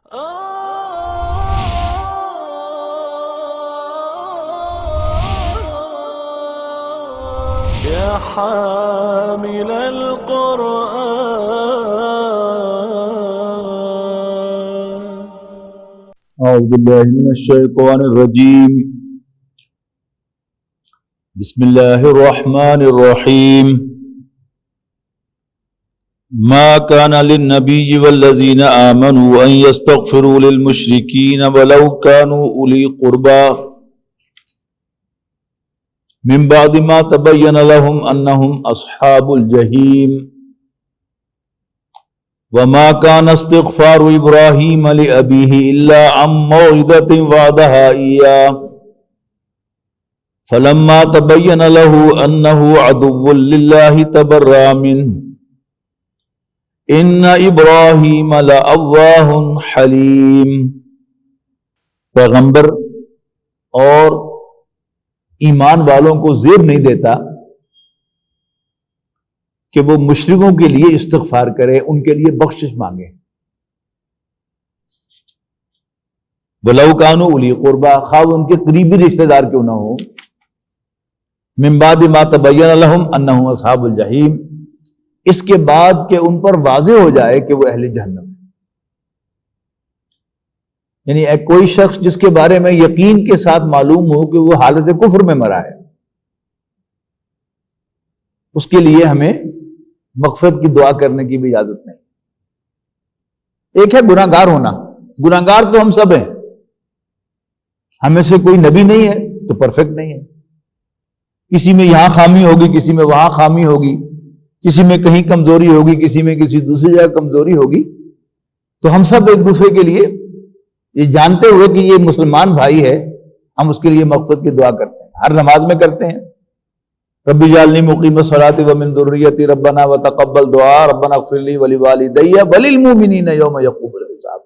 يا حامل القرآن. أعوذ بالله من الشيطان الرجيم. بسم الله الرحمن الرحيم. ما كان للنبي والذين آمنوا أن يستغفروا للمشركين ولو كانوا أولي قربى من بعد ما تبين لهم أنهم أصحاب الجحيم. وما كان استغفار إبراهيم لأبيه إلا عن موعظة وعدها إياه فلما تبين له أنه عدو لله تبرأ منه إن إبراهيم لأواه حليم. پیغمبر اور ایمان والوں کو زیب نہیں دیتا کہ وہ مشرکوں کے لیے استغفار کرے، ان کے لیے بخشش مانگے. وَلَوْ كَانُوا أُولِي قُرْبَىٰ، خواہ ان کے قریبی رشتہ دار کیوں نہ ہو. مِن بَعْدِ مَا تَبَيَّنَ لَهُمْ أَنَّهُمْ أَصْحَابُ الْجَحِيمِ، اس کے بعد کہ ان پر واضح ہو جائے کہ وہ اہل جہنم ہے. یعنی کوئی شخص جس کے بارے میں یقین کے ساتھ معلوم ہو کہ وہ حالت کفر میں مرا ہے، اس کے لیے ہمیں مغفرت کی دعا کرنے کی بھی اجازت نہیں. ایک ہے گناہ گار ہونا. گناہ گار تو ہم سب ہیں، ہمیں سے کوئی نبی نہیں ہے تو پرفیکٹ نہیں ہے. کسی میں یہاں خامی ہوگی، کسی میں وہاں خامی ہوگی، کسی میں کہیں کمزوری ہوگی، کسی میں کسی دوسری جگہ کمزوری ہوگی. تو ہم سب ایک دوسرے کے لیے یہ جانتے ہوئے کہ یہ مسلمان بھائی ہے، ہم اس کے لیے مغفرت کی دعا کرتے ہیں. ہر نماز میں کرتے ہیں. رب اجعلنی مقیم الصلاۃ ومن ذریتی ربنا وتقبل دعاء ربنا اغفر لی ولوالدی وللمؤمنین یوم یقوم الحساب.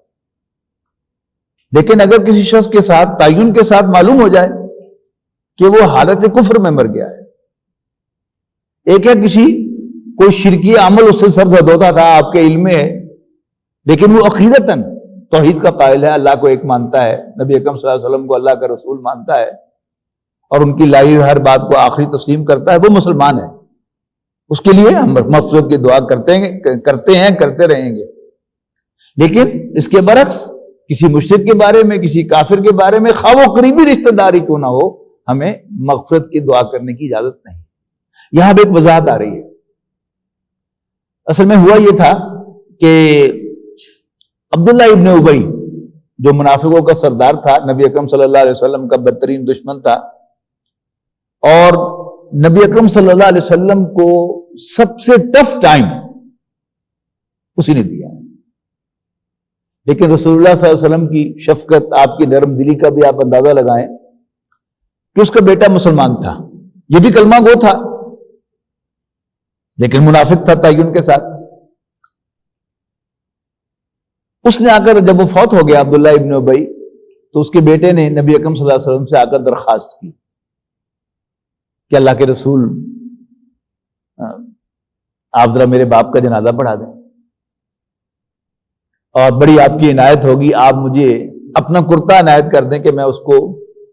لیکن اگر کسی شخص کے ساتھ تعین کے ساتھ معلوم ہو جائے کہ وہ حالت کفر میں مر گیا ہے، ایک ہے کوئی شرکی عمل اس سے سرزد ہوتا تھا، آپ کے علم میں ہے، لیکن وہ عقیدتاً توحید کا قائل ہے، اللہ کو ایک مانتا ہے، نبی اکرم صلی اللہ علیہ وسلم کو اللہ کا رسول مانتا ہے، اور ان کی لائی ہر بات کو آخری تسلیم کرتا ہے، وہ مسلمان ہے. اس کے لیے ہم مغفرت کی دعا کرتے ہیں، کرتے رہیں گے. لیکن اس کے برعکس کسی مشرک کے بارے میں، کسی کافر کے بارے میں، خواہ وہ قریبی رشتہ داری کیوں نہ ہو، ہمیں مغفرت کی دعا کرنے کی اجازت نہیں. یہاں بھی ایک وضاحت آ رہی ہے. اصل میں ہوا یہ تھا کہ عبداللہ ابن ابی جو منافقوں کا سردار تھا، نبی اکرم صلی اللہ علیہ وسلم کا بدترین دشمن تھا، اور نبی اکرم صلی اللہ علیہ وسلم کو سب سے ٹف ٹائم اسی نے دیا. لیکن رسول اللہ صلی اللہ علیہ وسلم کی شفقت، آپ کی نرم دلی کا بھی آپ اندازہ لگائیں کہ اس کا بیٹا مسلمان تھا، یہ بھی کلمہ گو تھا، لیکن منافق تھا تعین کے ساتھ. اس نے آ کر جب وہ فوت ہو گیا عبداللہ ابن ابی، تو اس کے بیٹے نے نبی اکرم صلی اللہ علیہ وسلم سے آ کر درخواست کی کہ اللہ کے رسول، آپ ذرا میرے باپ کا جنازہ پڑھا دیں، اور بڑی آپ کی عنایت ہوگی، آپ مجھے اپنا کرتا عنایت کر دیں کہ میں اس کو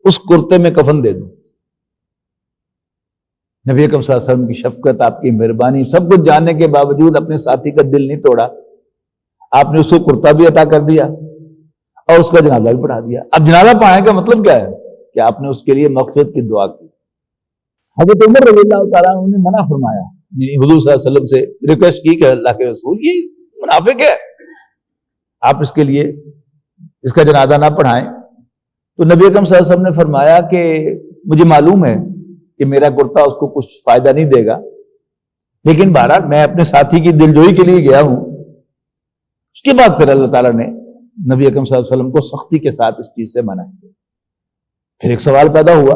اس کرتے میں کفن دے دوں. نبی اکرم صلی اللہ علیہ وسلم کی شفقت، آپ کی مہربانی، سب کچھ جاننے کے باوجود اپنے ساتھی کا دل نہیں توڑا. آپ نے اس کو کرتا بھی عطا کر دیا اور اس کا جنازہ بھی پڑھا دیا. اب جنازہ پڑھانے کا مطلب کیا ہے کہ آپ نے اس کے لیے مغفرت کی دعا کی. حضرت عمر رضی اللہ تعالیٰ عنہ نے منع فرمایا، حضور صلی اللہ علیہ وسلم سے ریکویسٹ کی کہ اللہ کے رسول یہ منافق ہے، آپ اس کے لیے اس کا جنازہ نہ پڑھائیں. تو نبی اکرم صلی اللہ علیہ وسلم نے فرمایا کہ مجھے معلوم ہے کہ میرا کرتا اس کو کچھ فائدہ نہیں دے گا، لیکن بہرحال میں اپنے ساتھی کی دلجوئی کے لیے گیا ہوں. اس کے بعد پھر اللہ تعالیٰ نے نبی اکرم صلی اللہ علیہ وسلم کو سختی کے ساتھ اس چیز سے منع کیا. پھر ایک سوال پیدا ہوا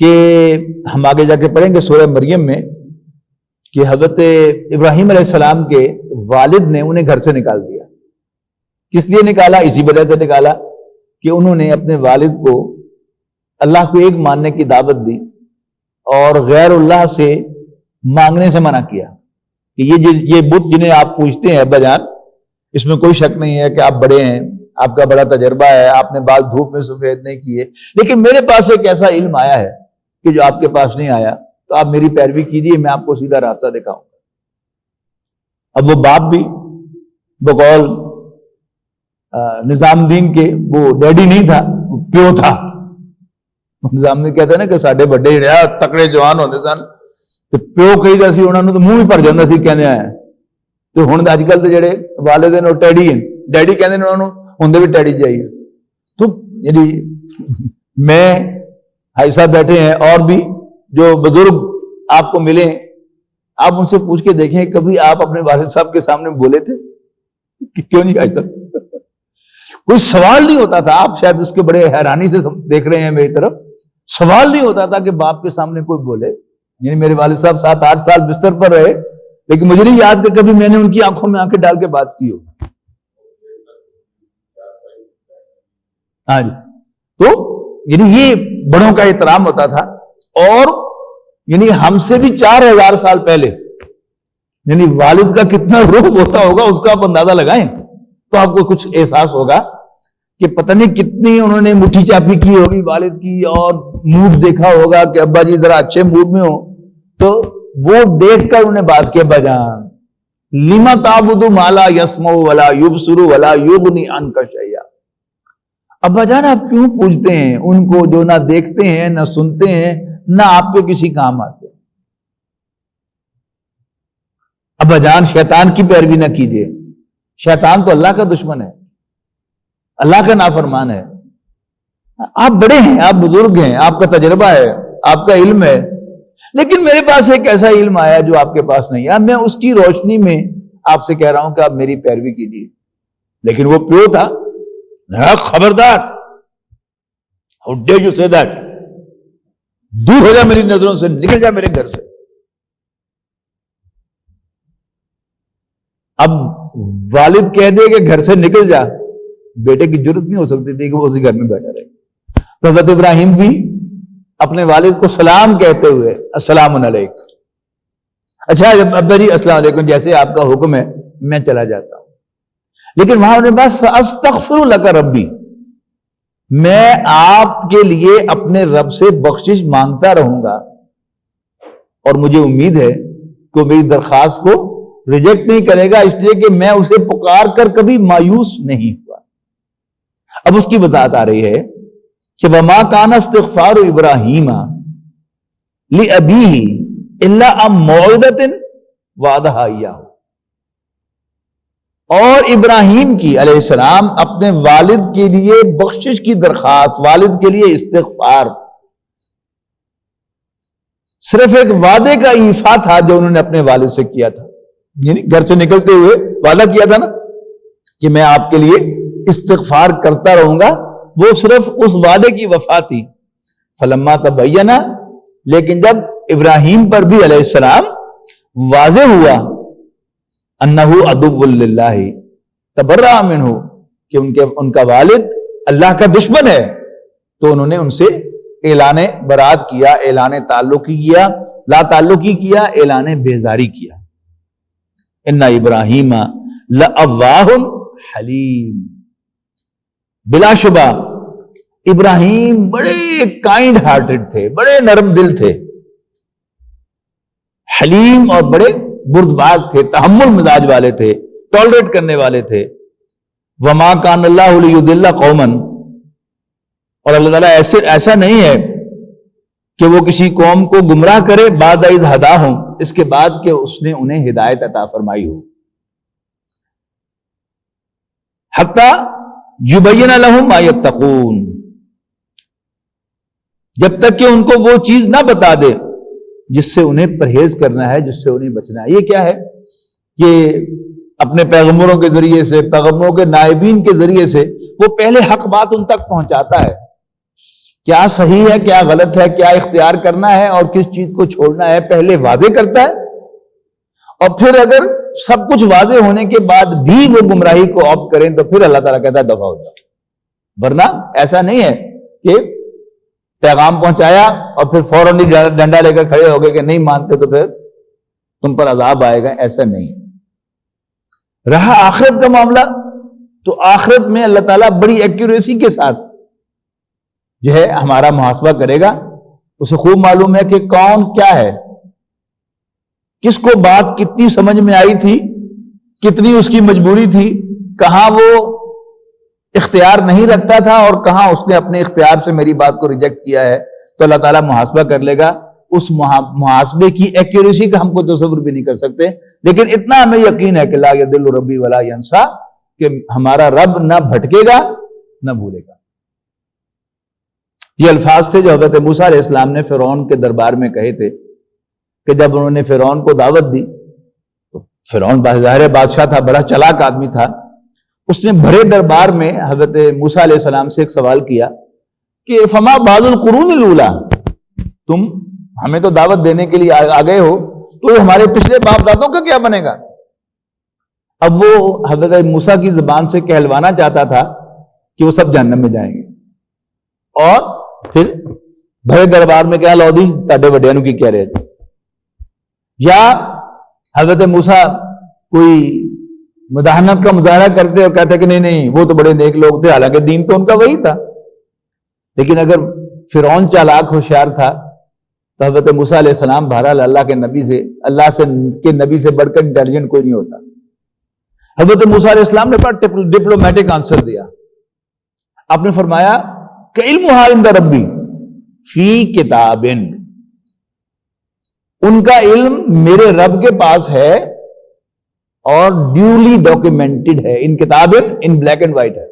کہ ہم آگے جا کے پڑھیں گے سورہ مریم میں کہ حضرت ابراہیم علیہ السلام کے والد نے انہیں گھر سے نکال دیا. کس لیے نکالا؟ اسی وجہ سے نکالا کہ انہوں نے اپنے والد کو اللہ کو ایک ماننے کی دعوت دی اور غیر اللہ سے مانگنے سے منع کیا کہ یہ بت جنہیں آپ پوچھتے ہیں ابا جان، اس میں کوئی شک نہیں ہے کہ آپ بڑے ہیں، آپ کا بڑا تجربہ ہے، آپ نے بال دھوپ میں سفید نہیں کیے، لیکن میرے پاس ایک ایسا علم آیا ہے کہ جو آپ کے پاس نہیں آیا، تو آپ میری پیروی کیجیے، میں آپ کو سیدھا راستہ دکھاؤں گا۔ اب وہ باپ بھی بقول نظام الدین کے وہ ڈیڈی نہیں تھا، وہ پیو تھا۔ نظام الدین کہتے ہیں نا کہ ساڈے بڑے تکڑے جوان ہوتے سن تو پیو کہی دا سی، انہوں نے تو منہ ہی بھر جاتا سی کہنے آیا۔ تو ہن اج کل تو جڑے والد ہیں وہ ٹیڈی ہیں، ڈیڈی کہندے نے انہوں ہوندے بھی ٹیڈی چاہیے۔ تو یعنی میں حاجی صاحب بیٹھے ہیں اور بھی جو بزرگ آپ کو ملے، آپ ان سے پوچھ کے دیکھیں کبھی آپ اپنے والد صاحب کے سامنے بولے تھے کہ کیوں نہیں حاجی صاحب؟ کوئی سوال نہیں ہوتا تھا، آپ شاید اس کے بڑے حیرانی سے دیکھ رہے ہیں میری طرف، سوال نہیں ہوتا تھا کہ باپ کے سامنے کوئی بولے۔ یعنی میرے والد صاحب 7-8 سال بستر پر رہے، لیکن مجھے نہیں یاد کہ کبھی میں نے ان کی آنکھوں میں آنکھیں ڈال کے بات کی ہو۔ ہاں جی، تو یعنی یہ بڑوں کا احترام ہوتا تھا، اور یعنی ہم سے بھی 4000 سال پہلے، یعنی والد کا کتنا روح ہوتا ہوگا اس کا آپ اندازہ لگائیں تو آپ کو کچھ احساس ہوگا کہ پتہ نہیں کتنی انہوں نے مٹھی چاپی کی ہوگی والد کی، اور موڈ دیکھا ہوگا کہ ابا جی ذرا اچھے موڈ میں ہو تو وہ دیکھ کر انہیں بات کیا، ابا جان لما تعبد ما لا يسمع ولا يبصر ولا يغني عنك شيئا۔ ابا جان آپ کیوں پوجتے ہیں ان کو جو نہ دیکھتے ہیں نہ سنتے ہیں نہ آپ پہ کسی کام آتے ہیں؟ ابا جان شیطان کی پیروی نہ کیجیے، شیطان تو اللہ کا دشمن ہے، اللہ کا نافرمان ہے۔ آپ بڑے ہیں، آپ بزرگ ہیں، آپ کا تجربہ ہے، آپ کا علم ہے، لیکن میرے پاس ایک ایسا علم آیا جو آپ کے پاس نہیں ہے، میں اس کی روشنی میں آپ سے کہہ رہا ہوں کہ آپ میری پیروی کیجیے۔ لیکن وہ پیو تھا، خبردار، how dare you say that، دور ہو جا میری نظروں سے، نکل جا میرے گھر سے۔ اب والد کہہ دے کہ گھر سے نکل جا، بیٹے کی ضرورت نہیں ہو سکتی تھی کہ وہ اسی گھر میں بیٹھا رہے۔ تو حضرت ابراہیم بھی اپنے والد کو سلام کہتے ہوئے السلام علیکم، اچھا ابا جی السلام علیکم، جیسے آپ کا حکم ہے میں چلا جاتا ہوں۔ لیکن وہاں انہوں نے بس استغفر لک ربی، میں آپ کے لیے اپنے رب سے بخشش مانگتا رہوں گا، اور مجھے امید ہے کہ وہ میری درخواست کو ریجیکٹ نہیں کرے گا، اس لیے کہ میں اسے پکار کر کبھی مایوس نہیں ہوا۔ اب اس کی وضاحت آ رہی ہے کہ وما کان استغفار ابراہیم لأبیہ الا عن موعدۃ وعدہا ایاہ، اور ابراہیم کی علیہ السلام اپنے والد کے لیے بخشش کی درخواست، والد کے لیے استغفار، صرف ایک وعدے کا ایفا تھا جو انہوں نے اپنے والد سے کیا تھا۔ یعنی گھر سے نکلتے ہوئے وعدہ کیا تھا نا کہ میں آپ کے لیے استغفار کرتا رہوں گا، وہ صرف اس وعدے کی وفا تھی۔ فلما تبین، لیکن جب ابراہیم پر بھی علیہ السلام واضح ہوا انہ عدو للہ تبرأ منہ، کہ ان کا والد اللہ کا دشمن ہے، تو انہوں نے ان سے اعلان برات کیا، اعلان تعلقی کیا، لا تعلقی کیا، اعلان بیزاری کیا۔ ان ابراہیم لأواہ حلیم، بلا شبہ ابراہیم بڑے کائنڈ ہارٹڈ تھے، بڑے نرم دل تھے، حلیم اور بڑے بردبار تھے، تحمل مزاج والے تھے، ٹالریٹ کرنے والے تھے۔ وما کان اللہ لیضل قوما، اور اللہ تعالیٰ ایسا نہیں ہے کہ وہ کسی قوم کو گمراہ کرے بعد اذ ہداہم، اس کے بعد کہ اس نے انہیں ہدایت عطا فرمائی ہو، حتی یبین لہم ما یتقون، جب تک کہ ان کو وہ چیز نہ بتا دے جس سے انہیں پرہیز کرنا ہے، جس سے انہیں بچنا ہے۔ یہ کیا ہے کہ اپنے پیغمبروں کے ذریعے سے، پیغمبروں کے نائبین کے ذریعے سے وہ پہلے حق بات ان تک پہنچاتا ہے، کیا صحیح ہے کیا غلط ہے، کیا اختیار کرنا ہے اور کس چیز کو چھوڑنا ہے، پہلے واضح کرتا ہے، اور پھر اگر سب کچھ واضح ہونے کے بعد بھی وہ گمراہی کو آپٹ کریں تو پھر اللہ تعالیٰ کہتا ہے دفع ہو جاؤ۔ ورنہ ایسا نہیں ہے کہ پیغام پہنچایا اور پھر فوراً ڈنڈا لے کر کھڑے ہو گئے کہ نہیں مانتے تو پھر تم پر عذاب آئے گا، ایسا نہیں ہے۔ رہا آخرت کا معاملہ، تو آخرت میں اللہ تعالیٰ بڑی ایکوریسی کے ساتھ جو ہے ہمارا محاسبہ کرے گا. اسے خوب معلوم ہے کہ کون کیا ہے، کس کو بات کتنی سمجھ میں آئی تھی، کتنی اس کی مجبوری تھی، کہاں وہ اختیار نہیں رکھتا تھا اور کہاں اس نے اپنے اختیار سے میری بات کو ریجیکٹ کیا ہے. تو اللہ تعالیٰ محاسبہ کر لے گا. اس محاسبے کی ایکوریسی کا ہم کو تصور بھی نہیں کر سکتے، لیکن اتنا ہمیں یقین ہے کہ لا یضل ربی ولا ینسا، کہ ہمارا رب نہ بھٹکے گا نہ بھولے گا. یہ الفاظ تھے جو حضرت موسیٰ علیہ السلام نے فرعون کے دربار میں کہے تھے کہ جب انہوں نے فرعون کو دعوت دی تو فرعون ظاہر بادشاہ تھا، بڑا چلاک آدمی تھا. اس نے بڑے دربار میں حضرت موسیٰ علیہ السلام سے ایک سوال کیا کہ فما بعض القرون الاولی، تم ہمیں تو دعوت دینے کے لیے آ گئے ہو، تو ہمارے پچھلے باپ دادوں کا کیا بنے گا؟ اب وہ حضرت موسیٰ کی زبان سے کہلوانا چاہتا تھا کہ وہ سب جہنم میں جائیں گے، اور پھر بڑے دربار میں کیا لو دی تاڈے وڈیانوں کی کیا رہے تھے. یا حضرت موسیٰ کوئی مداحنت کا مظاہرہ کرتے اور کہتے کہ نہیں وہ تو بڑے نیک لوگ تھے، حالانکہ دین تو ان کا وہی تھا. لیکن اگر فرعون چالاک ہوشیار تھا تو حضرت موسیٰ علیہ السلام بہرحال اللہ کے نبی سے بڑھ کر انٹیلیجنٹ کوئی نہیں ہوتا. حضرت موسیٰ علیہ السلام نے بڑا ڈپلومیٹک آنسر دیا. آپ نے فرمایا کہ علمھا عند ربی فی کتاب، ان کا علم میرے رب کے پاس ہے اور ڈیولی ڈاکیومنٹڈ ہے. ان کتاب ان بلیک اینڈ وائٹ ہے،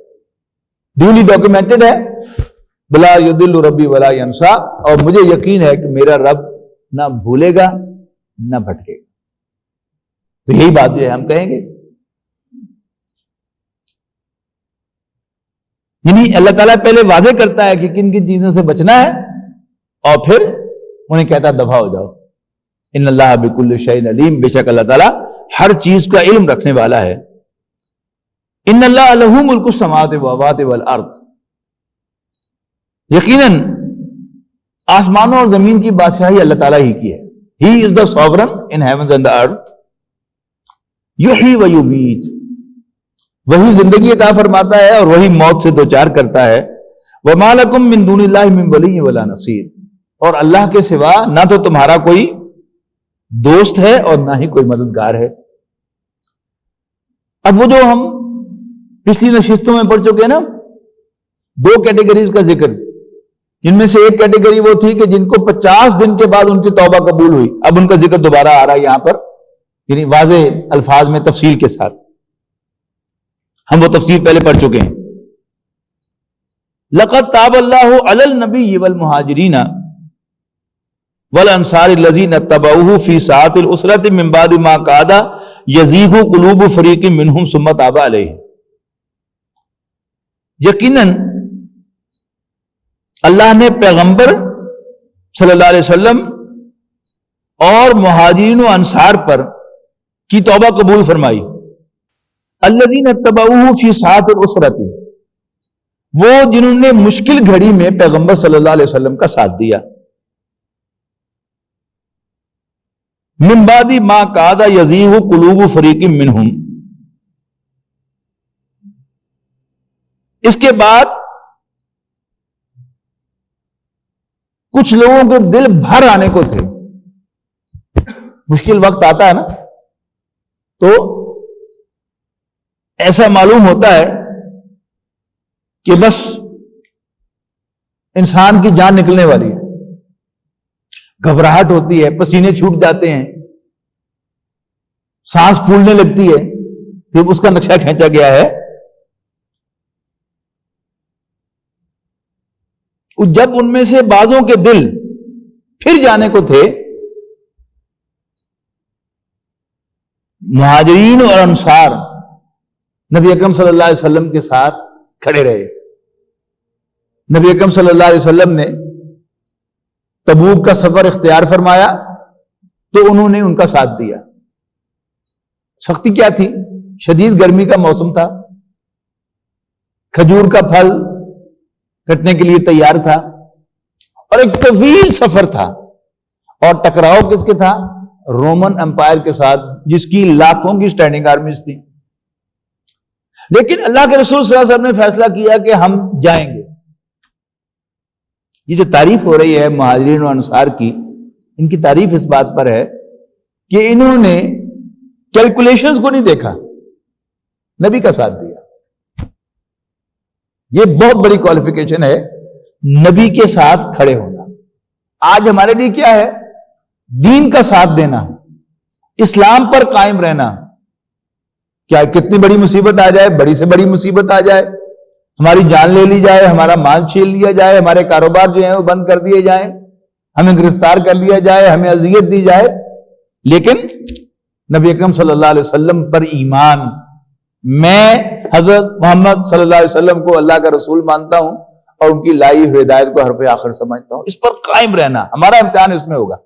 ڈیولی ڈاکیومنٹڈ ہے. بلا یضل ربی ولا ینسا، اور مجھے یقین ہے کہ میرا رب نہ بھولے گا نہ بھٹکے گا. تو یہی بات جو ہے ہم کہیں گے. یعنی اللہ تعالیٰ پہلے واضح کرتا ہے کہ کن کن چیزوں سے بچنا ہے اور پھر انہیں کہتا دفع ہو جاؤ. ان اللہ بکل شیء علیم، بے شک اللہ تعالیٰ ہر چیز کا علم رکھنے والا ہے. ان اللہ لہ ملک السماوات والارض، یقیناً آسمانوں اور زمین کی بادشاہی اللہ تعالیٰ ہی کی ہے. He is the sovereign in heavens and the earth, یحیی و یمیت، وہی زندگی عطا فرماتا ہے اور وہی موت سے دوچار کرتا ہے. وما لکم من دون اللہ من ولی ولا نصیر، اور اللہ کے سوا نہ تو تمہارا کوئی دوست ہے اور نہ ہی کوئی مددگار ہے. اب وہ جو ہم پچھلی نشستوں میں پڑھ چکے ہیں نا، دو کیٹیگریز کا ذکر، جن میں سے ایک کیٹیگری وہ تھی کہ جن کو 50 دن کے بعد ان کی توبہ قبول ہوئی. اب ان کا ذکر دوبارہ آ رہا ہے یہاں پر، یعنی واضح الفاظ میں تفصیل کے ساتھ. ہم وہ تفسیر پہلے پڑھ چکے ہیں. لقد تاب اللہ علی النبی والمہاجرین والانصار الذین اتبعوہ فی ساعۃ العسرۃ من بعد ما کاد یزیغ قلوب فریق منہم ثم تاب علیہ. یقیناً اللہ نے پیغمبر صلی اللہ علیہ وسلم اور مہاجرین و انصار پر کی توبہ قبول فرمائی. الذین اتبعوہ فی ساعۃ العسرۃ، وہ جنہوں نے مشکل گھڑی میں پیغمبر صلی اللہ علیہ وسلم کا ساتھ دیا. من بعد ما کاد یزیغ قلوب فریق منہم، اس کے بعد کچھ لوگوں کے دل بھر آنے کو تھے. مشکل وقت آتا ہے نا تو ایسا معلوم ہوتا ہے کہ بس انسان کی جان نکلنے والی ہے، گھبراہٹ ہوتی ہے، پسینے چھوٹ جاتے ہیں، سانس پھولنے لگتی ہے. پھر اس کا نقشہ کھینچا گیا ہے. جب ان میں سے بعضوں کے دل پھر جانے کو تھے، مہاجرین اور انصار نبی اکرم صلی اللہ علیہ وسلم کے ساتھ کھڑے رہے. نبی اکرم صلی اللہ علیہ وسلم نے تبوک کا سفر اختیار فرمایا تو انہوں نے ان کا ساتھ دیا. سختی کیا تھی؟ شدید گرمی کا موسم تھا، کھجور کا پھل کٹنے کے لیے تیار تھا، اور ایک طویل سفر تھا. اور ٹکراؤ کس کے تھا؟ رومن امپائر کے ساتھ، جس کی لاکھوں کی سٹینڈنگ آرمیز تھی. لیکن اللہ کے رسول صلی اللہ علیہ وسلم نے فیصلہ کیا کہ ہم جائیں گے. یہ جو تعریف ہو رہی ہے مہاجرین و انصار کی، ان کی تعریف اس بات پر ہے کہ انہوں نے کیلکولیشنز کو نہیں دیکھا، نبی کا ساتھ دیا. یہ بہت بڑی کوالیفیکیشن ہے، نبی کے ساتھ کھڑے ہونا. آج ہمارے لیے کیا ہے؟ دین کا ساتھ دینا، اسلام پر قائم رہنا. کیا کتنی بڑی مصیبت آ جائے، بڑی سے بڑی مصیبت آ جائے، ہماری جان لے لی جائے، ہمارا مال چھین لیا جائے، ہمارے کاروبار جو ہیں وہ بند کر دیے جائیں، ہمیں گرفتار کر لیا جائے، ہمیں اذیت دی جائے، لیکن نبی اکرم صلی اللہ علیہ وسلم پر ایمان، میں حضرت محمد صلی اللہ علیہ وسلم کو اللہ کا رسول مانتا ہوں اور ان کی لائی ہوئی ہدایت کو حرف آخر سمجھتا ہوں، اس پر قائم رہنا ہمارا امتحان اس میں ہوگا.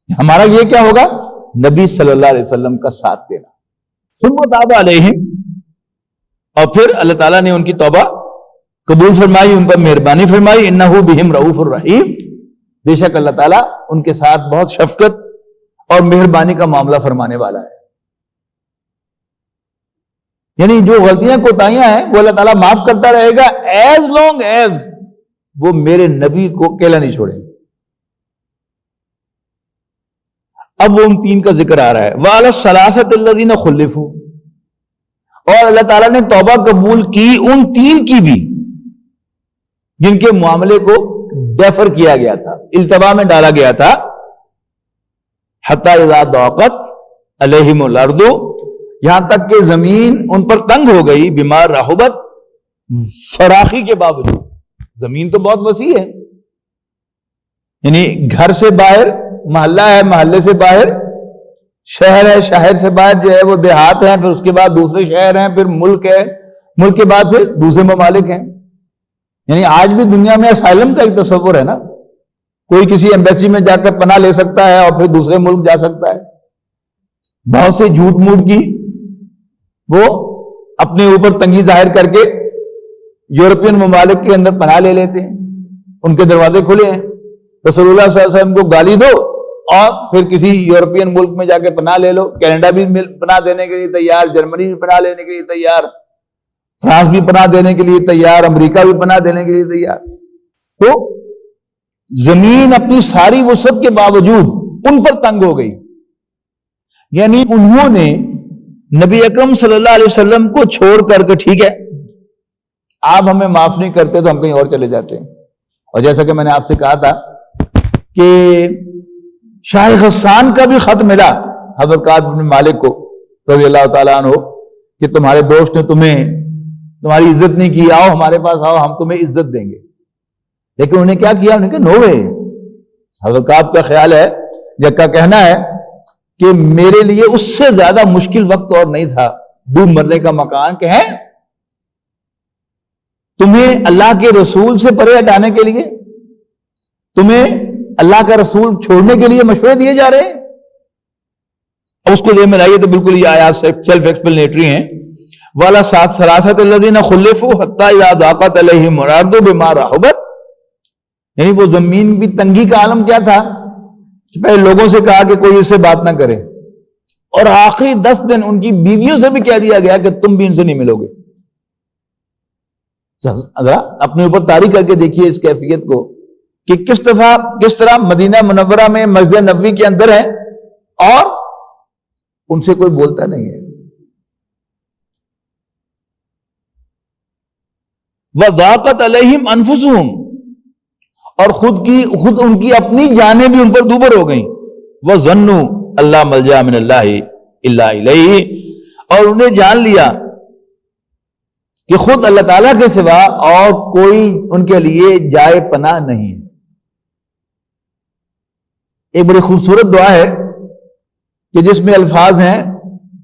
ہمارا یہ کیا ہوگا؟ نبی صلی اللہ علیہ وسلم کا ساتھ دینا. ثم تاب علیہم، اور پھر اللہ تعالیٰ نے ان کی توبہ قبول فرمائی، ان پر مہربانی فرمائی. انہ بہم رؤوف الرحیم، بے شک اللہ تعالیٰ ان کے ساتھ بہت شفقت اور مہربانی کا معاملہ فرمانے والا ہے. یعنی جو غلطیاں کوتاہیاں ہیں وہ اللہ تعالیٰ معاف کرتا رہے گا ایز لانگ ایز وہ میرے نبی کو اکیلا نہیں چھوڑیں. اب وہ ان تین کا ذکر آ رہا ہے. وَعَلَى الثَّلَاثَةِ الَّذِينَ خُلِّفُوا، اور اللہ تعالیٰ نے توبہ قبول کی ان تین کی بھی جن کے معاملے کو ڈیفر کیا گیا تھا، التوا میں ڈالا گیا تھا. حَتَّى إِذَا ضَاقَتْ عَلَيْهِمُ الْأَرْضُ، یہاں تک کہ زمین ان پر تنگ ہو گئی. بِمَا رَحُبَتْ، فراخی کے باوجود. زمین تو بہت وسیع ہے، یعنی گھر سے باہر محلہ ہے، محلے سے باہر شہر ہے، شہر سے باہر جو ہے وہ دیہات ہیں، پھر اس کے بعد دوسرے شہر ہیں، پھر ملک ہے، ملک کے بعد پھر دوسرے ممالک ہیں. یعنی آج بھی دنیا میں اسائلم کا ایک تصور ہے نا، کوئی کسی ایمبیسی میں جا کر پناہ لے سکتا ہے اور پھر دوسرے ملک جا سکتا ہے. بہت سے جھوٹ موٹ کی وہ اپنے اوپر تنگی ظاہر کر کے یورپین ممالک کے اندر پناہ لے لیتے ہیں، ان کے دروازے کھلے ہیں. رسول اللہ صلی اللہ علیہ وسلم کو گالی دو اور پھر کسی یورپین ملک میں جا کے پناہ لے لو. کینیڈا بھی پناہ دینے کے لیے تیار، جرمنی بھی پناہ لینے کے لیے تیار، فرانس بھی پناہ دینے کے لیے تیار، امریکہ بھی پناہ دینے کے لیے تیار. تو زمین اپنی ساری وسعت کے باوجود ان پر تنگ ہو گئی. یعنی انہوں نے نبی اکرم صلی اللہ علیہ وسلم کو چھوڑ کر کے ٹھیک ہے آپ ہمیں معاف نہیں کرتے تو ہم کہیں اور چلے جاتے ہیں. اور جیسا کہ میں نے آپ سے کہا تھا کہ شاہ غسان کا بھی خط ملا حضرت کعب بن مالک کو رضی اللہ تعالیٰ عنہ کہ تمہارے دوست نے تمہاری عزت نہیں کی، آؤ ہمارے پاس آؤ، ہم تمہیں عزت دیں گے. لیکن انہوں نے کیا کیا؟ انہوں نے کہا نو وے. حضرت کعب کا خیال ہے یا کا کہنا ہے کہ میرے لیے اس سے زیادہ مشکل وقت اور نہیں تھا، ڈوب مرنے کا مکان کہ ہے تمہیں اللہ کے رسول سے پرے ہٹانے کے لیے، تمہیں اللہ کا رسول چھوڑنے کے لیے مشورے دیے جا رہے ہیں. اب اس کو ذہن میں لائیے تو بالکل یہ آیات سیلف ایکسپلینیٹری ہیں. والا ثلاثۃ الذین خلفوا حتی اذا ضاقت علیہم الارض بما رحبت، یعنی وہ زمین بھی تنگی کا عالم کیا تھا کہ پہلے لوگوں سے کہا کہ کوئی اس سے بات نہ کرے، اور آخری 10 دن ان کی بیویوں سے بھی کہہ دیا گیا کہ تم بھی ان سے نہیں ملو گے. ذرا اپنے اوپر طاری کر کے دیکھیے اس کیفیت کو کہ کس طرح مدینہ منورہ میں مسجد نبوی کے اندر ہے اور ان سے کوئی بولتا نہیں ہے. وَضَاقَتْ عَلَيْهِمْ أَنفُسُهُمْ، اور خود ان کی اپنی جانیں بھی ان پر دوبر ہو گئیں. وَظَنُّوا أَلَّا مَلْجَأَ مِنَ اللَّهِ إِلَّا إِلَيْهِ، اور انہیں جان لیا کہ خود اللہ تعالیٰ کے سوا اور کوئی ان کے لیے جائے پناہ نہیں. ایک بڑی خوبصورت دعا ہے کہ جس میں الفاظ ہیں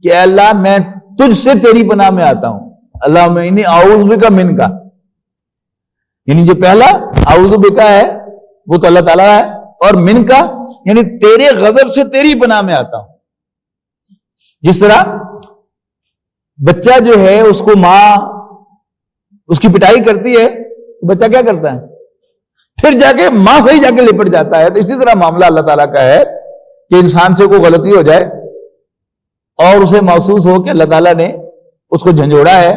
کہ اے اللہ میں تجھ سے تیری پناہ میں آتا ہوں. اللہم انی اعوذ بک منک، یعنی جو پہلا اعوذ بک ہے وہ تو اللہ تعالیٰ ہے، اور من کا یعنی تیرے غضب سے تیری پناہ میں آتا ہوں. جس طرح بچہ جو ہے اس کو ماں اس کی پٹائی کرتی ہے، بچہ کیا کرتا ہے؟ پھر جا کے ماں سے ہی جا کے لپٹ جاتا ہے. تو اسی طرح معاملہ اللہ تعالیٰ کا ہے کہ انسان سے کوئی غلطی ہو جائے اور اسے محسوس ہو کہ اللہ تعالیٰ نے اس کو جھنجھوڑا ہے،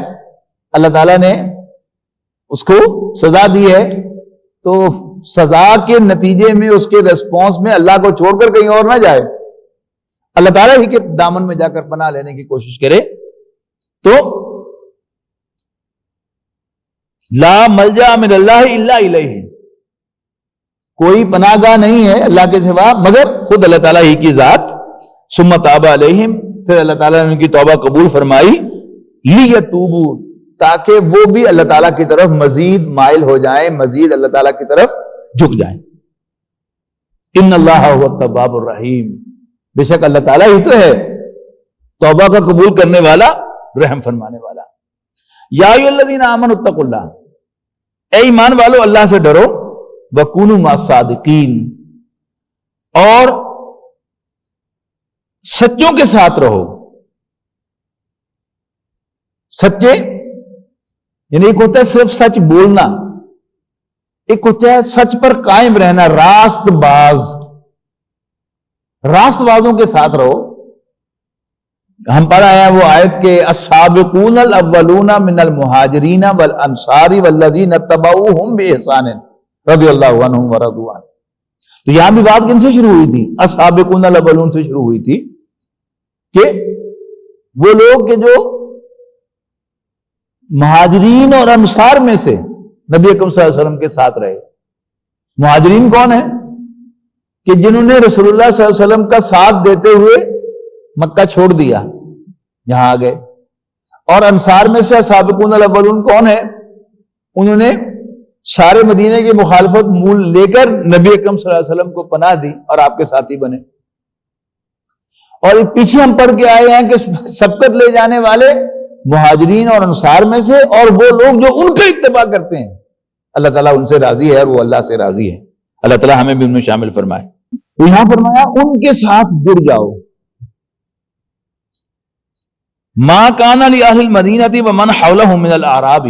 اللہ تعالیٰ نے اس کو سزا دی ہے، تو سزا کے نتیجے میں اس کے ریسپانس میں اللہ کو چھوڑ کر کہیں اور نہ جائے، اللہ تعالیٰ ہی کے دامن میں جا کر پناہ لینے کی کوشش کرے. تو لا ملجا من اللہ الا الیہ، کوئی پناہ گاہ نہیں ہے اللہ کے سوا مگر خود اللہ تعالیٰ ہی کی ذات. ثم تاب علیہم، پھر اللہ تعالیٰ نے ان کی توبہ قبول فرمائی. لیتوبوا، تاکہ وہ بھی اللہ تعالیٰ کی طرف مزید مائل ہو جائیں، مزید اللہ تعالیٰ کی طرف جھک جائیں. ان اللہ هو التواب الرحیم، بے شک اللہ تعالیٰ ہی تو ہے توبہ کا قبول کرنے والا، رحم فرمانے والا. یا ایھا الذین آمنوا اتقوا اللہ، اے ایمان والو اللہ سے ڈرو. وکونوا مع الصادقین، اور سچوں کے ساتھ رہو. سچے یعنی ایک ہوتا ہے صرف سچ بولنا، ایک ہوتا ہے سچ پر قائم رہنا، راست باز. راست بازوں کے ساتھ رہو. ہم پڑھ آیا وہ آیت کے السابقون الاولون من المہاجرین والانصار والذین اتبعوہم باحسان رضی اللہ عنہم ورضوا عنہ. تو یہاں بھی بات کن سے شروع ہوئی تھی؟ السابقون الاولون سے شروع ہوئی تھی کہ وہ لوگ کہ جو مہاجرین اور انصار میں سے نبی اکرم صلی اللہ علیہ وسلم کے ساتھ رہے. مہاجرین کون ہیں؟ کہ جنہوں نے رسول اللہ صلی اللہ علیہ وسلم کا ساتھ دیتے ہوئے مکہ چھوڑ دیا، یہاں آ گئے. اور انصار میں سے سابقون الاولون کون ہے؟ انہوں نے سارے مدینے کی مخالفت مول لے کر نبی اکرم صلی اللہ علیہ وسلم کو پناہ دی اور آپ کے ساتھی بنے. اور پیچھے ہم پڑھ کے آئے ہیں کہ سبقت لے جانے والے مہاجرین اور انصار میں سے، اور وہ لوگ جو ان کا اتباع کرتے ہیں اللہ تعالیٰ ان سے راضی ہے اور وہ اللہ سے راضی ہے. اللہ تعالیٰ ہمیں بھی ان میں شامل فرمائے. تو یہاں فرمایا ان کے ساتھ جڑ جاؤ. ما کان لأہل المدینۃ ومن حولہم من الاعراب،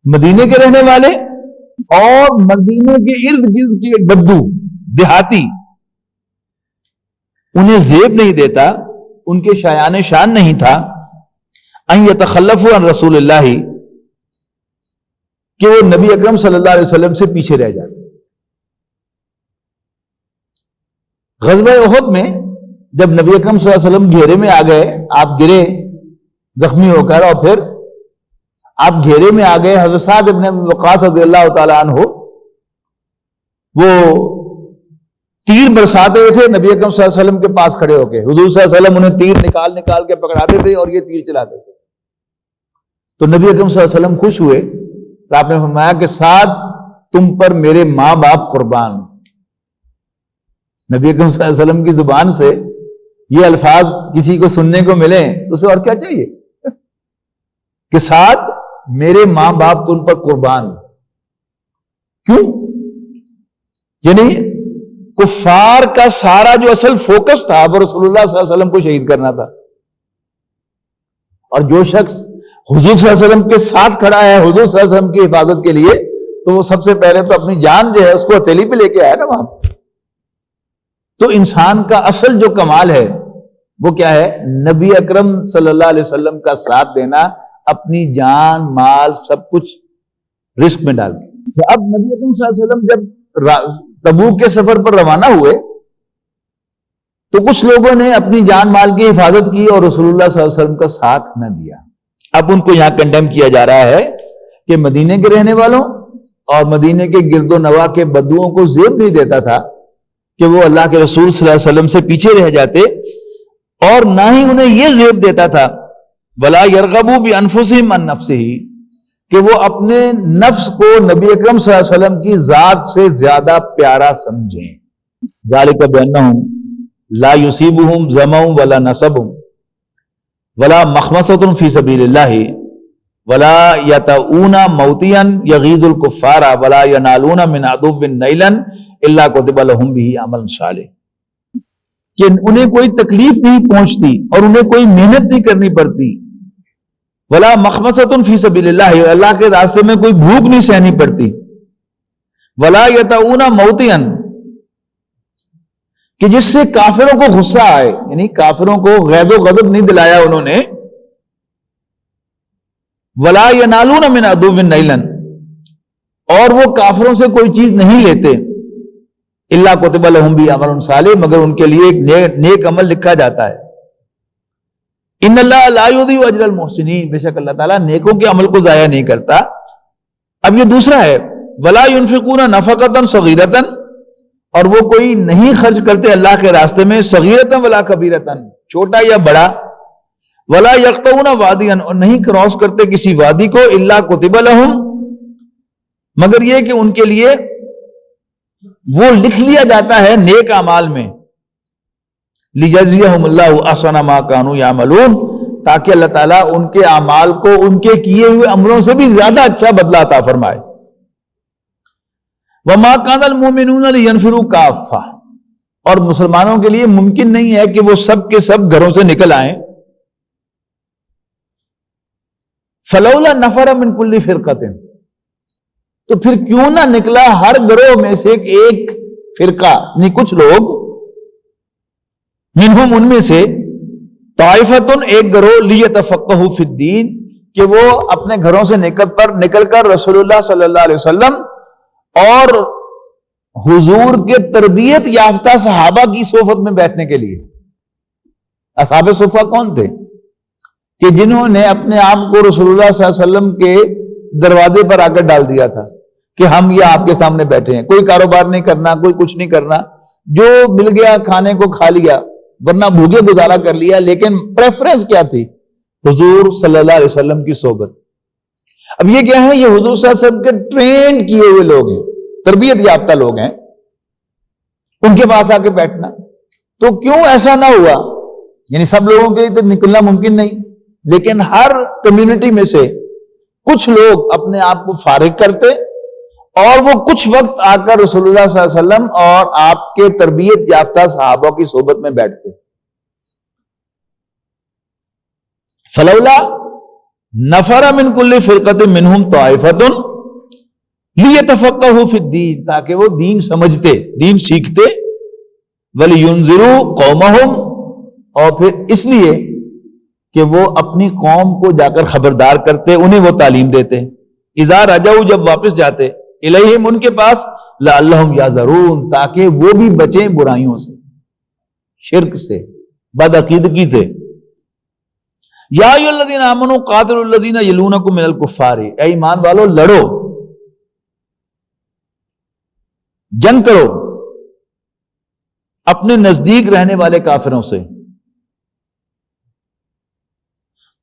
مدینے کے رہنے والے اور مدینے کے ارد گرد کے بدو دیہاتی انہیں زیب نہیں دیتا، ان کے شایان شان نہیں تھا ان یتخلفوا عن رسول اللہ، کہ وہ نبی اکرم صلی اللہ علیہ وسلم سے پیچھے رہ جاتے. غزوہ احد میں جب نبی اکرم صلی اللہ علیہ وسلم گھیرے میں آ گئے، آپ گرے زخمی ہو کر، اور پھر آپ گھیرے میں آ گئے. حضرت سعد ابن وقاص رضی اللہ تعالیٰ عنہ وہ تیر برساتے تھے نبی اکرم صلی اللہ علیہ وسلم کے پاس کھڑے ہو کے. حضور صلی اللہ علیہ وسلم انہیں تیر نکال نکال کے پکڑاتے تھے اور یہ تیر چلاتے تھے. تو نبی اکرم صلی اللہ علیہ وسلم خوش ہوئے، تو آپ نے فرمایا کہ سعد تم پر میرے ماں باپ قربان. نبی اکرم صلی اللہ علیہ وسلم کی زبان سے یہ الفاظ کسی کو سننے کو ملیں تو اسے اور کیا چاہیے کہ سعد میرے ماں باپ تم پر قربان. کیوں؟ یعنی کفار کا سارا جو اصل فوکس تھا وہ رسول اللہ صلی اللہ علیہ وسلم کو شہید کرنا تھا. اور جو شخص حضور صلی اللہ علیہ وسلم کے ساتھ کھڑا ہے حضور صلی اللہ علیہ وسلم کی حفاظت کے لیے، تو وہ سب سے پہلے تو اپنی جان جو ہے اس کو ہتھیلی پہ لے کے آیا نا وہاں. تو انسان کا اصل جو کمال ہے وہ کیا ہے؟ نبی اکرم صلی اللہ علیہ وسلم کا ساتھ دینا، اپنی جان مال سب کچھ رسک میں ڈال کے. اب نبی اکرم صلی اللہ علیہ وسلم جب تبوک کے سفر پر روانہ ہوئے تو کچھ لوگوں نے اپنی جان مال کی حفاظت کی اور رسول اللہ صلی اللہ علیہ وسلم کا ساتھ نہ دیا. اب ان کو یہاں کنڈیم کیا جا رہا ہے کہ مدینے کے رہنے والوں اور مدینے کے گرد و نواح کے بدوؤں کو زیب نہیں دیتا تھا کہ وہ اللہ کے رسول صلی اللہ علیہ وسلم سے پیچھے رہ جاتے، اور نہ ہی انہیں یہ زیب دیتا تھا ولا یرغبوا بانفسہم عن نفسہ، کہ وہ اپنے نفس کو نبی اکرم صلی اللہ علیہ وسلم کی ذات سے زیادہ پیارا سمجھیں. ذالک بانہم لا یصیبہم ظمأ ولا نصب ولا مخمصۃ فی سبیل اللہ ولا یطؤون موطئا یغیظ الکفار ولا ینالون من عدو نیلا الا کتب لهم به عمل صالح، کہ انہیں کوئی تکلیف نہیں پہنچتی اور انہیں کوئی محنت نہیں کرنی پڑتی. ولا مخمصۃ فی سبیل اللہ، اللہ کے راستے میں کوئی بھوک نہیں سہنی پڑتی. ولا یطؤون موطئا، کہ جس سے کافروں کو غصہ آئے، یعنی کافروں کو غیظ و غضب نہیں دلایا انہوں نے. ولا ینالون من عدو نیلا، اور وہ کافروں سے کوئی چیز نہیں لیتے. الا کتب لہم بہ عمل صالح، مگر ان کے لیے ایک نیک عمل لکھا جاتا ہے. ان اللہ لا یضیع اجر المحسنین، بے شک اللہ تعالیٰ نیکوں کے عمل کو ضائع نہیں کرتا. اب یہ دوسرا ہے، ولا ينفقون نفقۃ صغیرۃ، اور وہ کوئی نہیں خرچ کرتے اللہ کے راستے میں، صغیرۃ ولا کبیرۃ، چھوٹا یا بڑا. ولا یقطعون وادیا، اور نہیں کراس کرتے کسی وادی کو، الا کتب لہم، مگر یہ کہ ان کے لیے وہ لکھ لیا جاتا ہے نیک اعمال میں. لیجزیہم اللہ احسن ما کانوا یعملون، تاکہ اللہ تعالیٰ ان کے اعمال کو ان کے کیے ہوئے عملوں سے بھی زیادہ اچھا بدلہ عطا فرمائے. وما کان المؤمنون لینفروا کافہ، اور مسلمانوں کے لیے ممکن نہیں ہے کہ وہ سب کے سب گھروں سے نکل آئیں. فلولا نفر من کل فرقۃ، تو پھر کیوں نہ نکلا ہر گروہ میں سے ایک فرقہ، یعنی کچھ لوگ، منہم ان میں سے، طائفۃ ایک گروہ، لیتفقہوا فی الدین، کہ وہ اپنے گھروں سے نکل کر رسول اللہ صلی اللہ علیہ وسلم اور حضور کے تربیت یافتہ صحابہ کی صحبت میں بیٹھنے کے لیے. اصحاب صفہ کون تھے؟ کہ جنہوں نے اپنے آپ کو رسول اللہ صلی اللہ علیہ وسلم کے دروازے پر آ کر ڈال دیا تھا کہ ہم یہ آپ کے سامنے بیٹھے ہیں، کوئی کاروبار نہیں کرنا، کوئی کچھ نہیں کرنا، جو مل گیا کھانے کو کھا لیا، ورنہ بھوکے گزارا کر لیا. لیکن پریفرنس کیا تھی؟ حضور صلی اللہ علیہ وسلم کی صحبت. اب یہ کیا ہے؟ یہ حضور صلی اللہ علیہ وسلم کے ٹرین کیے ہوئے لوگ ہیں، تربیت یافتہ لوگ ہیں، ان کے پاس آ کے بیٹھنا. تو کیوں ایسا نہ ہوا؟ یعنی سب لوگوں کے لیے تو نکلنا ممکن نہیں، لیکن ہر کمیونٹی میں سے کچھ لوگ اپنے آپ کو فارغ کرتے اور وہ کچھ وقت آ کر رسول اللہ صلی اللہ علیہ وسلم اور آپ کے تربیت یافتہ صحابہ کی صحبت میں بیٹھتے. فلولا نفر من کل فرقۃ منہم طائفۃ لیتفقہوا فی الدین، تاکہ وہ دین سمجھتے، دین سیکھتے. ولینذروا قومہم، اور پھر اس لیے کہ وہ اپنی قوم کو جا کر خبردار کرتے، انہیں وہ تعلیم دیتے. اذا رجعوا، جب واپس جاتے، الیہم، ان کے پاس، لعلہم یحذرون، تاکہ وہ بھی بچیں برائیوں سے، شرک سے، بد عقیدگی سے. یا ایھا الذین آمنوا قاتلوا الذین یلونکم من الکفار، اے ایمان والو لڑو، جنگ کرو اپنے نزدیک رہنے والے کافروں سے.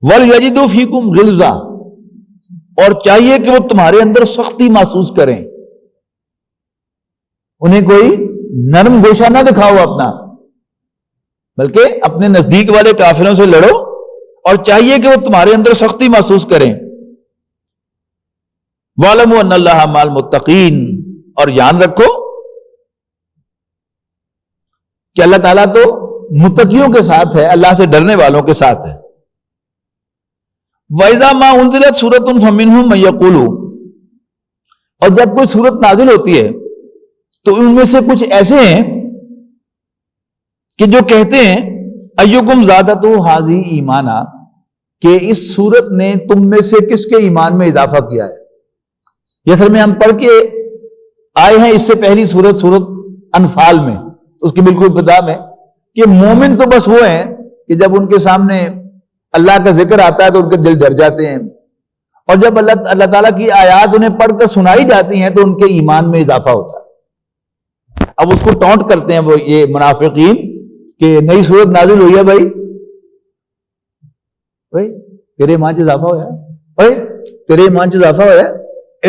وَلْيَجِدُوا فِيكُمْ غِلْظَةً، اور چاہیے کہ وہ تمہارے اندر سختی محسوس کریں. انہیں کوئی نرم گوشہ نہ دکھاؤ اپنا، بلکہ اپنے نزدیک والے کافروں سے لڑو، اور چاہیے کہ وہ تمہارے اندر سختی محسوس کریں. وَاعْلَمُوا أَنَّ اللَّهَ مَعَ الْمُتَّقِينَ، اور یاد رکھو کہ اللہ تعالیٰ تو متقیوں کے ساتھ ہے، اللہ سے ڈرنے والوں کے ساتھ ہے. وَإِذَا مَا أُنزِلَتْ سُورَةٌ فَمِنْهُمْ مَن يَقُولُ، اور جب کوئی سورت نازل ہوتی ہے تو ان میں سے کچھ ایسے ہیں کہ جو کہتے ہیں اَيُّكُمْ زَادَتْهُ هَٰذِهِ ایمانا، کہ اس سورت نے تم میں سے کس کے ایمان میں اضافہ کیا ہے. یہ اصل میں ہم پڑھ کے آئے ہیں اس سے پہلی سورت انفال میں، اس کی بالکل ابتدا میں، کہ مومن تو بس وہ ہیں کہ جب ان کے سامنے اللہ کا ذکر آتا ہے تو ان کے دل ڈر جاتے ہیں، اور جب اللہ تعالیٰ کی آیات انہیں پڑھ کر سنائی جاتی ہیں تو ان کے ایمان میں اضافہ ہوتا ہے. اب اس کو ٹونٹ کرتے ہیں وہ یہ منافقین کہ نئی سورت نازل ہوئی ہے، بھائی تیرے ایمان سے اضافہ ہوا ہے، بھائی تیرے ایمان سے اضافہ ہوا ہے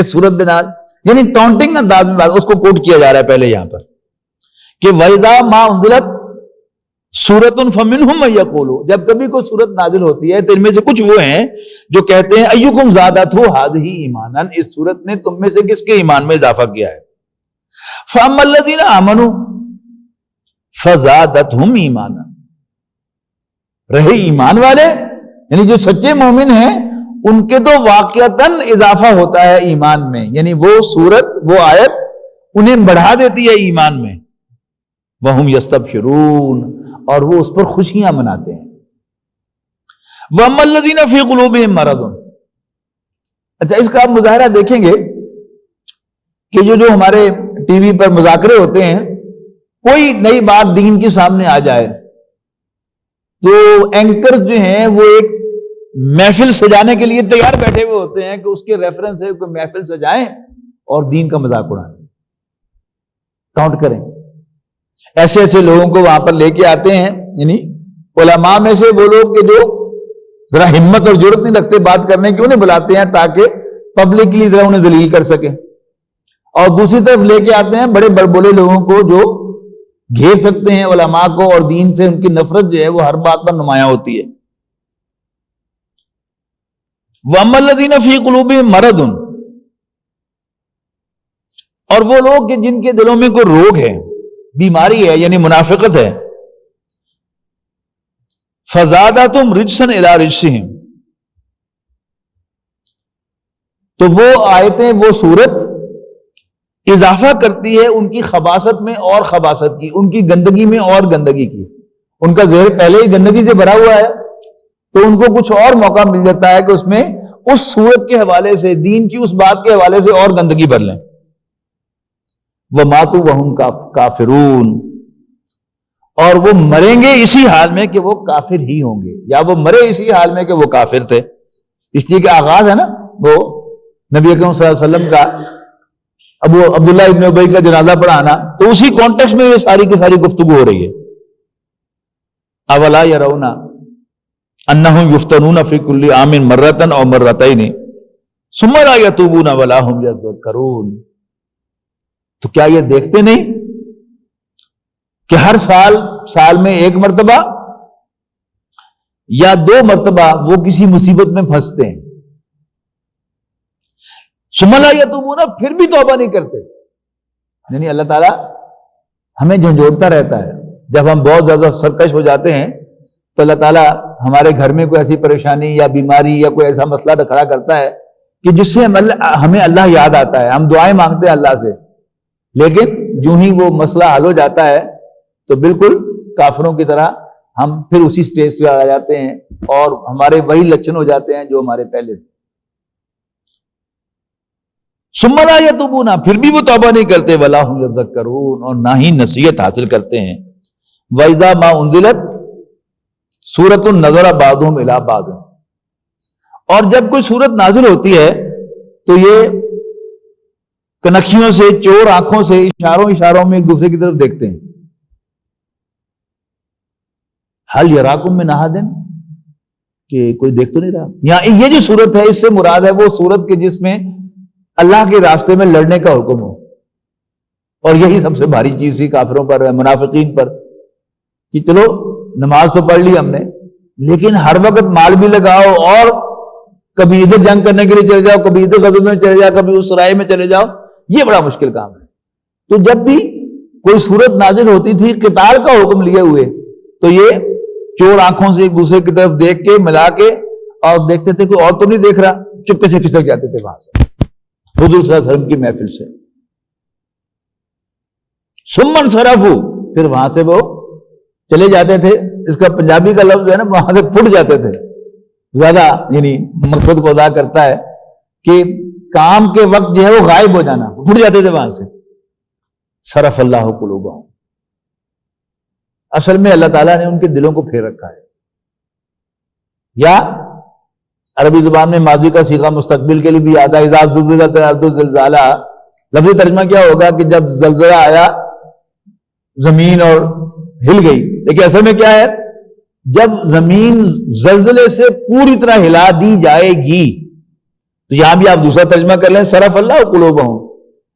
اس سورت کے نال، یعنی ٹونٹنگ انداز میں اس کو کوٹ کیا جا رہا ہے پہلے یہاں پر کہ وَإِذَا مَا أُنزِلَتْ سورۃ فَمِنْهُم مَن يَقُولُ، جب کبھی کوئی سورت نازل ہوتی ہے تو ان میں سے کچھ وہ ہیں جو کہتے ہیں اَيُّكُمْ زَادَتْهُ هَٰذِهِ ایمانا، اس سورت نے تم میں سے کس کے ایمان میں اضافہ کیا ہے. فَأَمَّا الَّذِينَ آمَنُوا فَزَادَتْهُمْ ایمانا، رہے ایمان والے یعنی جو سچے مومن ہیں ان کے تو واقعتاً اضافہ ہوتا ہے ایمان میں، یعنی وہ سورت وہ آیت انہیں بڑھا دیتی ہے ایمان میں. وَهُمْ يَسْتَبْشِرُونَ، اور وہ اس پر خوشیاں مناتے ہیں. وَأَمَّا الَّذِينَ فِي قُلُوبِهِمْ مَرَضٌ. اچھا، اس کا آپ مظاہرہ دیکھیں گے کہ جو ہمارے ٹی وی پر مذاکرے ہوتے ہیں، کوئی نئی بات دین کے سامنے آ جائے تو اینکر جو ہیں وہ ایک محفل سجانے کے لیے تیار بیٹھے ہوئے ہوتے ہیں کہ اس کے ریفرنس سے کوئی محفل سجائیں اور دین کا مذاق اڑائیں، کاؤنٹ کریں. ایسے ایسے لوگوں کو وہاں پر لے کے آتے ہیں، یعنی علماء میں سے وہ لوگ کہ جو ذرا ہمت اور جرت نہیں رکھتے بات کرنے کی، انہیں بلاتے ہیں تاکہ پبلکلی ذرا انہیں ذلیل کر سکیں. اور دوسری طرف لے کے آتے ہیں بڑے بڑبولے لوگوں کو جو گھیر سکتے ہیں علماء کو، اور دین سے ان کی نفرت جو ہے وہ ہر بات پر نمایاں ہوتی ہے. وَأَمَّا الَّذِينَ فِي قُلُوبِهِمْ مَرَضٌ، اور وہ لوگ کہ جن کے دلوں میں کوئی روگ ہے، بیماری ہے، یعنی منافقت ہے، فَزَادَتْهُمْ رِجْسًا إِلَىٰ رِجْسِهِمْ، تو وہ آیتیں، وہ صورت اضافہ کرتی ہے ان کی خباثت میں اور خباثت کی، ان کی گندگی میں اور گندگی کی. ان کا ذہن پہلے ہی گندگی سے بھرا ہوا ہے تو ان کو کچھ اور موقع مل جاتا ہے کہ اس میں اس صورت کے حوالے سے، دین کی اس بات کے حوالے سے اور گندگی بھر لیں. وَمَاتُوا وَهُمْ كَافِرُونَ، اور وہ مریں گے اسی حال میں کہ وہ کافر ہی ہوں گے، یا وہ مرے اسی حال میں کہ وہ کافر تھے. اس لیے کہ آغاز ہے نا وہ نبی اکرم صلی اللہ علیہ وسلم کا ابو عبداللہ ابن ابی کا جنازہ پڑھانا، تو اسی کانٹیکسٹ میں یہ ساری کی ساری گفتگو ہو رہی ہے. اولا یرون انہم یفتنون فی کل عام مرۃ او مرتین ثم لا یتوبون ولا هم یذکرون. تو کیا یہ دیکھتے نہیں کہ ہر سال میں ایک مرتبہ یا 2 مرتبہ وہ کسی مصیبت میں پھنستے ہیں، ثم لا یتوبون، پھر بھی توبہ نہیں کرتے. یعنی اللہ تعالیٰ ہمیں جھنجھوڑتا رہتا ہے. جب ہم بہت زیادہ سرکش ہو جاتے ہیں تو اللہ تعالیٰ ہمارے گھر میں کوئی ایسی پریشانی یا بیماری یا کوئی ایسا مسئلہ کھڑا کرتا ہے کہ جس سے ہمیں اللہ یاد آتا ہے، ہم دعائیں مانگتے ہیں اللہ سے، لیکن جو ہی وہ مسئلہ حل ہو جاتا ہے تو بالکل کافروں کی طرح ہم پھر اسی سٹیج سے آ جاتے ہیں اور ہمارے وہی لچھن ہو جاتے ہیں جو ہمارے پہلے تھے. ثم لا یتوبون، پھر بھی وہ توبہ نہیں کرتے، ولا هم یذکرون، اور نہ ہی نصیحت حاصل کرتے ہیں. وَإِذَا مَا أُنزِلَتْ سُورَةٌ نَظَرَ بَعْضُهُمْ إِلَىٰ بَعْضٍ، اور جب کوئی سورت نازل ہوتی ہے تو یہ کنکھیوں سے، چور آنکھوں سے، اشاروں میں ایک دوسرے کی طرف دیکھتے ہیں. هَلْ يَرَاكُمْ مِنْ أَحَدٍ، کہ کوئی دیکھ تو نہیں رہا. یہاں یہ جو سورت ہے اس سے مراد ہے وہ سورت کے جس میں اللہ کے راستے میں لڑنے کا حکم ہو، اور یہی سب سے بھاری چیز تھی کافروں پر، منافقین پر، کہ چلو نماز تو پڑھ لی ہم نے، لیکن ہر وقت مال بھی لگاؤ اور کبھی ادھر جنگ کرنے کے لیے چلے جاؤ، کبھی ادھر غزوے میں چلے جاؤ، کبھی اس سرائے میں چلے جاؤ، یہ بڑا مشکل کام ہے. تو جب بھی کوئی صورت نازل ہوتی تھی قتال کا حکم لیے ہوئے تو یہ چور آنکھوں سے ایک دوسرے کی طرف دیکھ کے ملا کے اور دیکھتے تھے کوئی اور تو نہیں دیکھ رہا، چپکے سے کھسک جاتے تھے وہاں سے حضور صلی اللہ علیہ وسلم کی محفل سے. ثم انصرفوا، پھر وہاں سے وہ چلے جاتے تھے. اس کا پنجابی کا لفظ ہے نا، وہاں سے پھٹ جاتے تھے، زیادہ یعنی مقصد کو ادا کرتا ہے کہ کام کے وقت جو ہے وہ غائب ہو جانا، پھٹ جاتے تھے وہاں سے. صرف اللہ قلوبہم، اصل میں اللہ تعالیٰ نے ان کے دلوں کو پھیر رکھا ہے. یا عربی زبان میں ماضی کا صیغہ مستقبل کے لیے بھی آتا ہے، اذا زلزلت الارض زلزالہا. لفظی ترجمہ کیا ہوگا کہ جب زلزلہ آیا زمین اور ہل گئی، لیکن اصل میں کیا ہے، جب زمین زلزلے سے پوری طرح ہلا دی جائے گی. تو یہاں بھی آپ دوسرا ترجمہ کر لیں، صرف اللہ قلوبہم،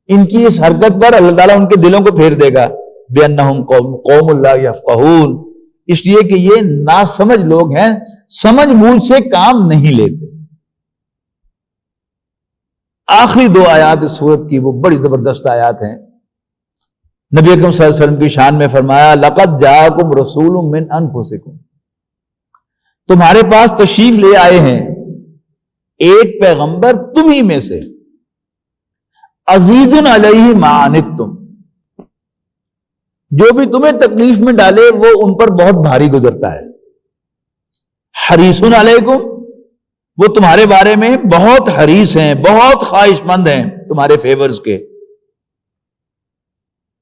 ان کی اس حرکت پر اللہ تعالیٰ ان کے دلوں کو پھیر دے گا. بِأَنَّهُمْ قَوْمٌ لَا يَفْقَهُونَ، اس لیے کہ یہ ناسمجھ لوگ ہیں، سمجھ بوجھ سے کام نہیں لیتے. آخری 2 آیات اس سورت کی وہ بڑی زبردست آیات ہیں. نبی اکرم صلی اللہ علیہ وسلم کی شان میں فرمایا، لَقَدْ جَاءَكُمْ رَسُولٌ مِّنْ أَنفُسِكُمْ، تمہارے پاس تشریف لے آئے ہیں ایک پیغمبر تمہیں میں سے، عزیز علیہ ما عنتم، جو بھی تمہیں تکلیف میں ڈالے وہ ان پر بہت بھاری گزرتا ہے. حریص علیکم، وہ تمہارے بارے میں بہت حریص ہیں، بہت خواہش مند ہیں تمہارے فیورز کے.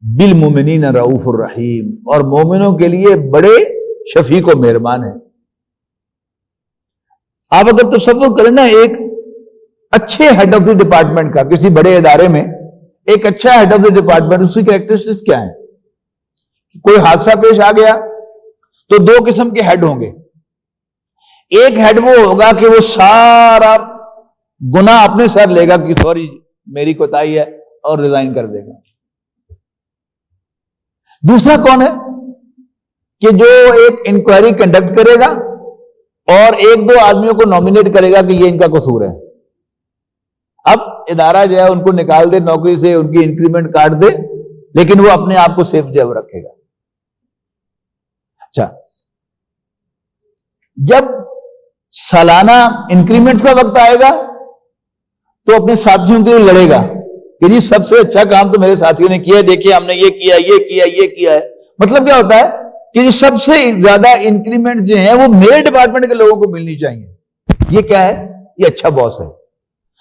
بالمؤمنین رؤوف الرحیم، اور مومنوں کے لیے بڑے شفیق و مہربان ہیں. آپ اگر تصور کریں نا ایک اچھے ہیڈ آف دی ڈپارٹمنٹ کا، کسی بڑے ادارے میں ایک اچھا ہیڈ آف دی ڈپارٹمنٹ، اس کی کریکٹرسٹکس کیا ہیں؟ کوئی حادثہ پیش آ گیا تو دو قسم کے ہیڈ ہوں گے. ایک ہیڈ وہ ہوگا کہ وہ سارا گناہ اپنے سر لے گا کہ سوری میری کوتاہی ہے اور ریزائن کر دے گا. دوسرا کون ہے کہ جو ایک انکوائری کنڈکٹ کرے گا اور ایک دو آدمیوں کو نامینیٹ کرے گا کہ یہ ان کا قصور ہے. اب ادارہ جو ہے ان کو نکال دے نوکری سے، ان کی انکریمنٹ کاٹ دے، لیکن وہ اپنے آپ کو سیف جو رکھے گا. اچھا، جب سالانہ انکریمنٹس کا وقت آئے گا تو اپنے ساتھیوں کے لیے لڑے گا کہ جی سب سے اچھا کام تو میرے ساتھیوں نے کیا ہے، دیکھیے ہم نے یہ کیا یہ کیا یہ کیا ہے. مطلب کیا ہوتا ہے کہ جی سب سے زیادہ انکریمنٹ جو ہیں وہ میرے ڈپارٹمنٹ کے لوگوں کو ملنی چاہیے. یہ کیا ہے؟ یہ اچھا باس ہے.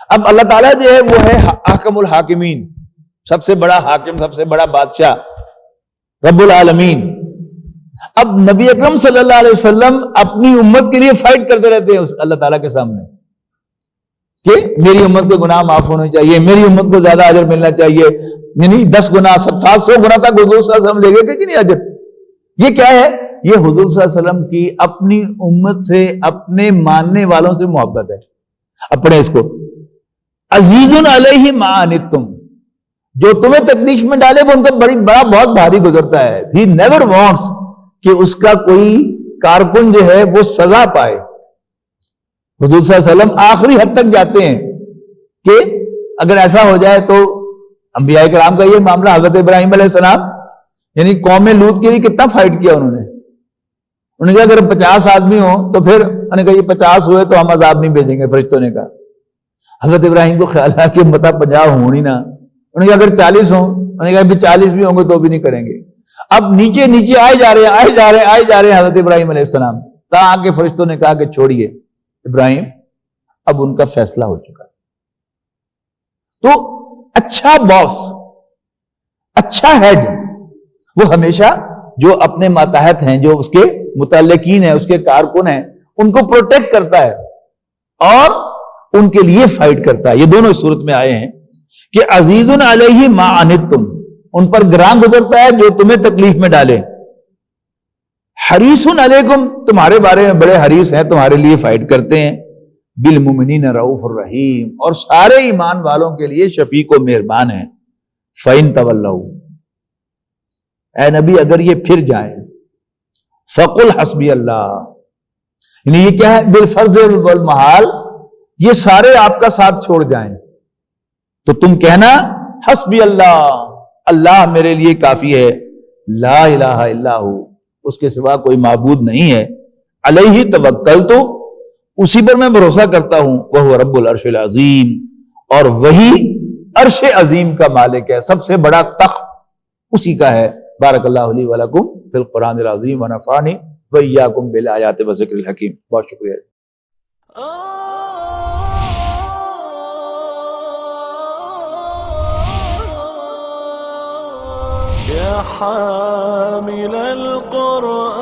اب اللہ تعالیٰ جو ہے وہ ہے احکم الحاکمین، سب سے بڑا حاکم، سب سے بڑا بادشاہ، رب العالمین. اب نبی اکرم صلی اللہ علیہ وسلم اپنی امت کے لیے فائٹ کرتے رہتے ہیں اللہ تعالیٰ کے سامنے کہ میری امت کے گناہ معاف ہونے چاہیے، میری امت کو زیادہ اجر ملنا چاہیے. یعنی 10 گنا 700 گنا تک حضور صلی اللہ علیہ وسلم لے گئے کہ نہیں اجر. یہ کیا ہے؟ یہ حضور صلی اللہ علیہ وسلم کی اپنی امت سے، اپنے ماننے والوں سے محبت ہے. اپنے اس کو عزیز علیہ ما عنتم، جو تمہیں تکلیف میں ڈالے وہ ان کا بڑا بہت بھاری گزرتا ہے. He never wants کہ اس کا کوئی کارکن جو ہے وہ سزا پائے. حضور صلی اللہ علیہ وسلم آخری حد تک جاتے ہیں کہ اگر ایسا ہو جائے تو انبیاء کرام کا یہ معاملہ، حضرت ابراہیم علیہ السلام یعنی قوم لوط کے لیے کتنا فائٹ کیا انہوں نے کہا اگر 50 آدمی ہوں تو پھر انہوں نے کہا یہ 50 ہوئے تو ہم عذاب نہیں بھیجیں گے. فرشتوں نے کہا. حضرت ابراہیم کو خیال ہے کہ مطلب 50 ہوں ہی نہ. انہوں نے کہا اگر 40 ہوں، انہوں نے کہا 40 بھی ہوں گے تو بھی نہیں کریں گے. اب نیچے نیچے آئے جا رہے ہیں حضرت ابراہیم علیہ السلام، تاکہ فرشتوں نے کہا کہ چھوڑیے ابراہیم، اب ان کا فیصلہ ہو چکا. تو اچھا باس، اچھا ہیڈ، وہ ہمیشہ جو اپنے ماتحت ہیں، جو اس کے متعلقین ہیں، اس کے کارکن ہیں، ان کو پروٹیکٹ کرتا ہے اور ان کے لیے فائٹ کرتا ہے. یہ دونوں اس صورت میں آئے ہیں کہ عزیز علیہ ما عنتم، ان پر گراں گزرتا ہے جو تمہیں تکلیف میں ڈالے. حریص علیکم، تمہارے بارے میں بڑے حریص ہیں، تمہارے لیے فائٹ کرتے ہیں. بالمؤمنین رؤوف الرحیم، اور سارے ایمان والوں کے لیے شفیق و مہربان ہیں. فَإِن تَوَلَّوْا، اے نبی اگر یہ پھر جائیں، فَقُلْ حَسْبِيَ اللَّهُ، یعنی یہ کیا ہے؟ بالفرض والمحال، یہ سارے آپ کا ساتھ چھوڑ جائیں تو تم کہنا حسبی اللہ، اللہ میرے لیے کافی ہے. لا الہ الا ہو، اس کے سوا کوئی معبود نہیں ہے. علیہ توکلت، اسی پر میں بھروسہ کرتا ہوں. وہو رب العرش العظیم، اور وہی عرش عظیم کا مالک ہے، سب سے بڑا تخت اسی کا ہے. بارک اللہ لی ولکم فی القرآن العظیم ونفعنی وإیاکم بالآیات والذکر الحکیم. بہت شکریہ. يا حامل القرآن